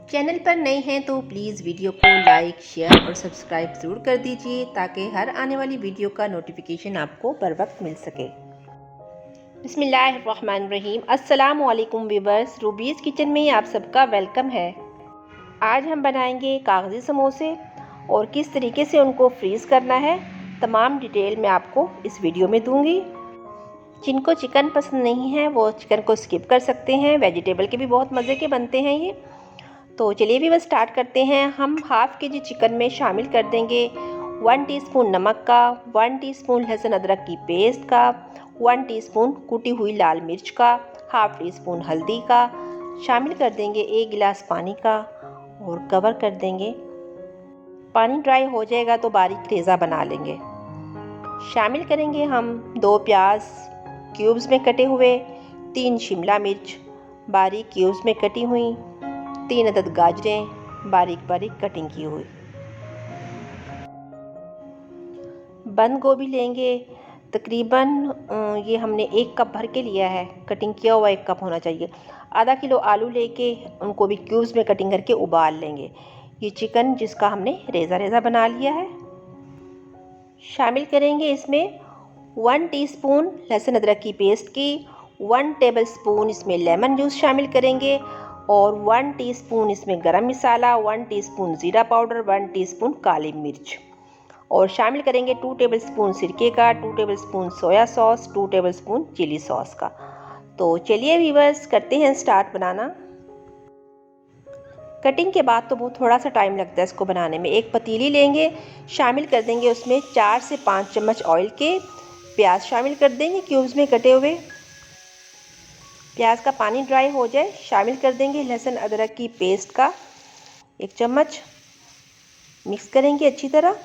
Channel पर नए हैं तो प्लीज़ वीडियो को लाइक, शेयर और सब्सक्राइब ज़रूर कर दीजिए ताकि हर आने वाली वीडियो का नोटिफिकेशन आपको बर वक्त मिल सके। बिस्मिल्लाहिर्रहमानिर्रहीम। अस्सलाम वालेकुम व्यूअर्स, रूबीज़ किचन में आप सबका वेलकम है। आज हम बनाएंगे कागज़ी समोसे और किस तरीके से उनको फ्रीज़ करना है तमाम डिटेल मैं आपको इस वीडियो में दूंगी। जिनको चिकन पसंद नहीं है वो चिकन को स्किप कर सकते हैं, वेजिटेबल के भी बहुत मज़े के बनते हैं ये। तो चलिए भी बस स्टार्ट करते हैं। हम हाफ़ के जी चिकन में शामिल कर देंगे 1 टीस्पून नमक का, 1 टीस्पून लहसुन अदरक की पेस्ट का, 1 टीस्पून कुटी हुई लाल मिर्च का, हाफ़ टीस्पून हल्दी का, शामिल कर देंगे 1 गिलास पानी का और कवर कर देंगे। पानी ड्राई हो जाएगा तो बारीक रेज़ा बना लेंगे। शामिल करेंगे हम 2 प्याज क्यूब्स में कटे हुए, 3 शिमला मिर्च बारीक क्यूब्स में कटी हुई, 3 अदद गाजरें बारीक बारीक कटिंग की हुई। बंद गोभी लेंगे तकरीबन ये हमने 1 कप भर के लिया है, कटिंग किया हुआ 1 कप होना चाहिए। आधा किलो आलू लेके उनको भी क्यूब्स में कटिंग करके उबाल लेंगे। ये चिकन जिसका हमने रेज़ा रेज़ा बना लिया है। शामिल करेंगे इसमें 1 टीस्पून लहसुन अदरक की पेस्ट की, 1 टेबलस्पून इसमें लेमन जूस शामिल करेंगे और 1 टीस्पून इसमें गरम मसाला, 1 टीस्पून ज़ीरा पाउडर, 1 टीस्पून काली मिर्च और शामिल करेंगे 2 टेबलस्पून सिरके का, 2 tablespoon soya sauce, 2 tablespoon chilli sauce का। तो चलिए व्यूअर्स करते हैं स्टार्ट बनाना। कटिंग के बाद तो बहुत थोड़ा सा टाइम लगता है इसको बनाने में। एक पतीली लेंगे, शामिल कर देंगे उसमें 4 से 5 चम्मच ऑयल के, प्याज शामिल कर देंगे क्यूब्स में कटे हुए। प्याज का पानी ड्राई हो जाए शामिल कर देंगे लहसुन अदरक की पेस्ट का 1 चम्मच, मिक्स करेंगे अच्छी तरह।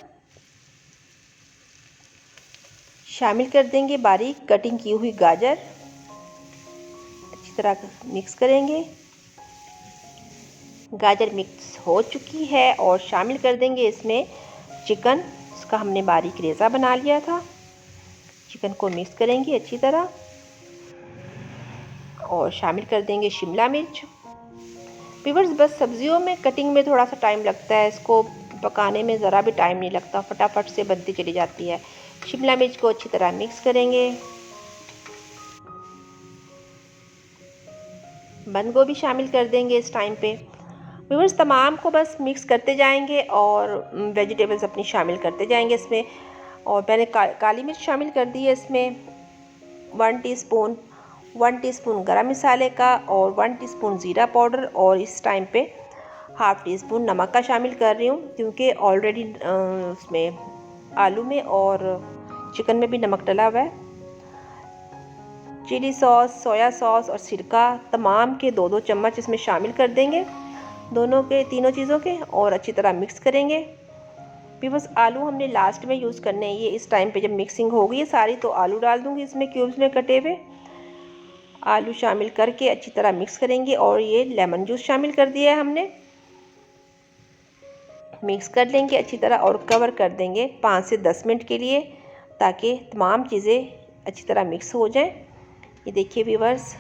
शामिल कर देंगे बारीक कटिंग की हुई गाजर, अच्छी तरह मिक्स करेंगे। गाजर मिक्स हो चुकी है और शामिल कर देंगे इसमें चिकन, इसका हमने बारीक रेज़ा बना लिया था। चिकन को मिक्स करेंगे अच्छी तरह और शामिल कर देंगे शिमला मिर्च। व्यूअर्स बस सब्जियों में कटिंग में थोड़ा सा टाइम लगता है, इसको पकाने में ज़रा भी टाइम नहीं लगता, फटाफट से बनती चली जाती है। शिमला मिर्च को अच्छी तरह मिक्स करेंगे। बंद गोभी शामिल कर देंगे इस टाइम पे। व्यूअर्स तमाम को बस मिक्स करते जाएंगे और वेजिटेबल्स अपनी शामिल करते जाएंगे इसमें। और मैंने काली मिर्च शामिल कर दी है इसमें 1 टीस्पून गरम मसाले का और 1 टीस्पून ज़ीरा पाउडर और इस टाइम पे हाफ़ टीस्पून नमक का शामिल कर रही हूँ क्योंकि ऑलरेडी उसमें आलू में और चिकन में भी नमक डला हुआ है। चिली सॉस, सोया सॉस और सिरका तमाम के 2-2 चम्मच इसमें शामिल कर देंगे, दोनों के तीनों चीज़ों के, और अच्छी तरह मिक्स करेंगे। फिर बस आलू हमने लास्ट में यूज़ करने हैं। ये इस टाइम पे जब मिक्सिंग हो गई है सारी तो आलू डाल दूँगी इसमें क्यूब्स में कटे हुए। आलू शामिल करके अच्छी तरह मिक्स करेंगे और ये लेमन जूस शामिल कर दिया है हमने। मिक्स कर लेंगे अच्छी तरह और कवर कर देंगे 5 से 10 मिनट के लिए ताकि तमाम चीज़ें अच्छी तरह मिक्स हो जाएं। ये देखिए व्यूअर्स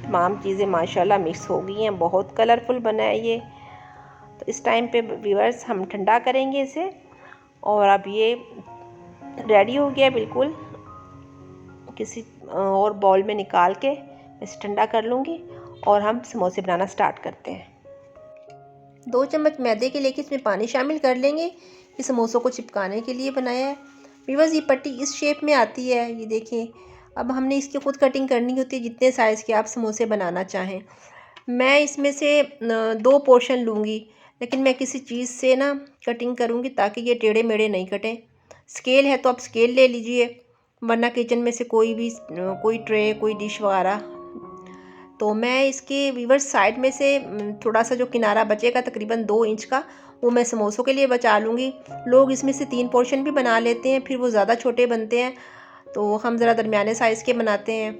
तमाम चीज़ें माशाल्लाह मिक्स हो गई हैं, बहुत कलरफुल बना है ये। तो इस टाइम पे व्यूअर्स हम ठंडा करेंगे इसे और अब ये रेडी हो गया बिल्कुल। किसी और बाउल में निकाल के इसे ठंडा कर लूँगी और हम समोसे बनाना स्टार्ट करते हैं। 2 चम्मच मैदे के लेके इसमें पानी शामिल कर लेंगे। ये समोसों को चिपकाने के लिए बनाया है। व्यूअर्स ये पट्टी इस शेप में आती है, ये देखिए। अब हमने इसकी खुद कटिंग करनी होती है जितने साइज़ के आप समोसे बनाना चाहें। मैं इसमें से 2 पोर्शन लूँगी, लेकिन मैं किसी चीज़ से ना कटिंग करूँगी ताकि ये टेढ़े मेढ़े नहीं कटें। स्केल है तो आप स्केल ले लीजिए, वरना किचन में से कोई ट्रे, कोई डिश वगैरह। तो मैं इसके व्यूअर्स साइड में से थोड़ा सा जो किनारा बचेगा तकरीबन 2 इंच का वो मैं समोसों के लिए बचा लूँगी। लोग इसमें से 3 पोर्शन भी बना लेते हैं, फिर वो ज़्यादा छोटे बनते हैं, तो हम ज़रा दरमियाने साइज़ के बनाते हैं।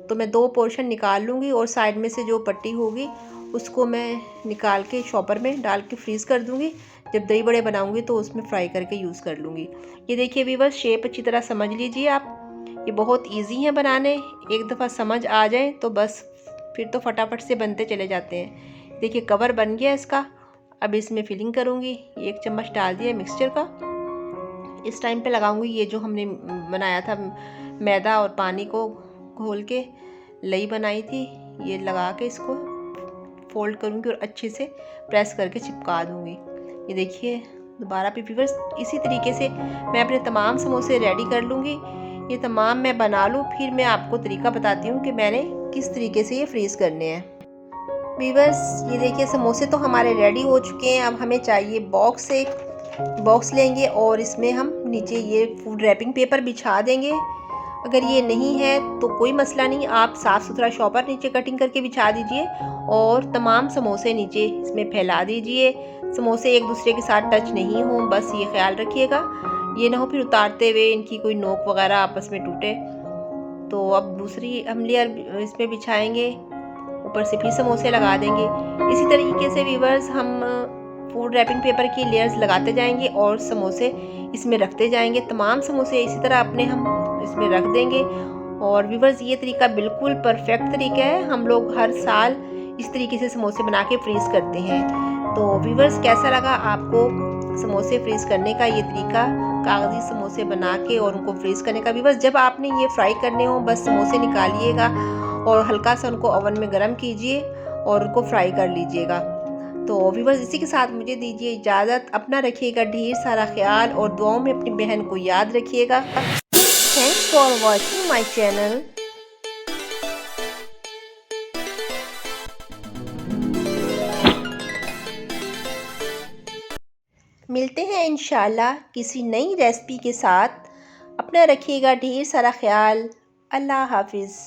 तो मैं 2 पोर्शन निकाल लूँगी और साइड में से जो पट्टी होगी उसको मैं निकाल के शॉपर में डाल के फ्रीज़ कर दूँगी। जब दही बड़े बनाऊँगी तो उसमें फ्राई करके यूज़ कर लूँगी। ये देखिए व्यूअर्स शेप अच्छी तरह समझ लीजिए आप। ये बहुत ईजी है बनाने, एक दफ़ा समझ आ जाए तो बस फिर तो फटाफट से बनते चले जाते हैं। देखिए कवर बन गया इसका। अब इसमें फिलिंग करूँगी। 1 चम्मच डाल दिया मिक्सचर का। इस टाइम पे लगाऊंगी ये जो हमने बनाया था मैदा और पानी को घोल के लई बनाई थी, ये लगा के इसको फोल्ड करूँगी और अच्छे से प्रेस करके चिपका दूँगी। ये देखिए दोबारा पे व्यूअर्स इसी तरीके से मैं अपने तमाम समोसे रेडी कर लूँगी। ये तमाम मैं बना लूँ, फिर मैं आपको तरीका बताती हूँ कि मैंने किस तरीके से ये फ्रीज़ करने हैं। व्यूअर्स ये देखिए समोसे तो हमारे रेडी हो चुके हैं। अब हमें चाहिए बॉक्स लेंगे और इसमें हम नीचे ये फूड रैपिंग पेपर बिछा देंगे। अगर ये नहीं है तो कोई मसला नहीं, आप साफ़ सुथरा शॉपर नीचे कटिंग करके बिछा दीजिए और तमाम समोसे नीचे इसमें फैला दीजिए। समोसे एक दूसरे के साथ टच नहीं हों, बस ये ख्याल रखिएगा। ये ना हो फिर उतारते हुए इनकी कोई नोक वगैरह आपस में टूटे। तो अब दूसरी हम लेयर इसमें बिछाएंगे, ऊपर से फिर समोसे लगा देंगे। इसी तरीके से व्यूअर्स हम फूड रैपिंग पेपर की लेयर्स लगाते जाएंगे और समोसे इसमें रखते जाएंगे। तमाम समोसे इसी तरह अपने हम इसमें रख देंगे। और व्यूअर्स ये तरीका बिल्कुल परफेक्ट तरीका है। हम लोग हर साल इस तरीके से समोसे बना के फ्रीज़ करते हैं। तो व्यूअर्स कैसा लगा आपको समोसे फ्रीज़ करने का ये तरीका, कागज़ी समोसे बना के और उनको फ्रीज़ करने का? व्यूअर्स जब आपने ये फ्राई करने हो बस समोसे निकालिएगा और हल्का सा उनको ओवन में गर्म कीजिए और उनको फ्राई कर लीजिएगा। तो व्यूअर्स इसी के साथ मुझे दीजिए इजाज़त। अपना रखिएगा ढेर सारा ख्याल और दुआओं में अपनी बहन को याद रखिएगा। Thanks for watching my channel. मिलते हैं इंशाल्लाह किसी नई रेसिपी के साथ। अपना रखिएगा ढेर सारा ख्याल। अल्लाह हाफिज़।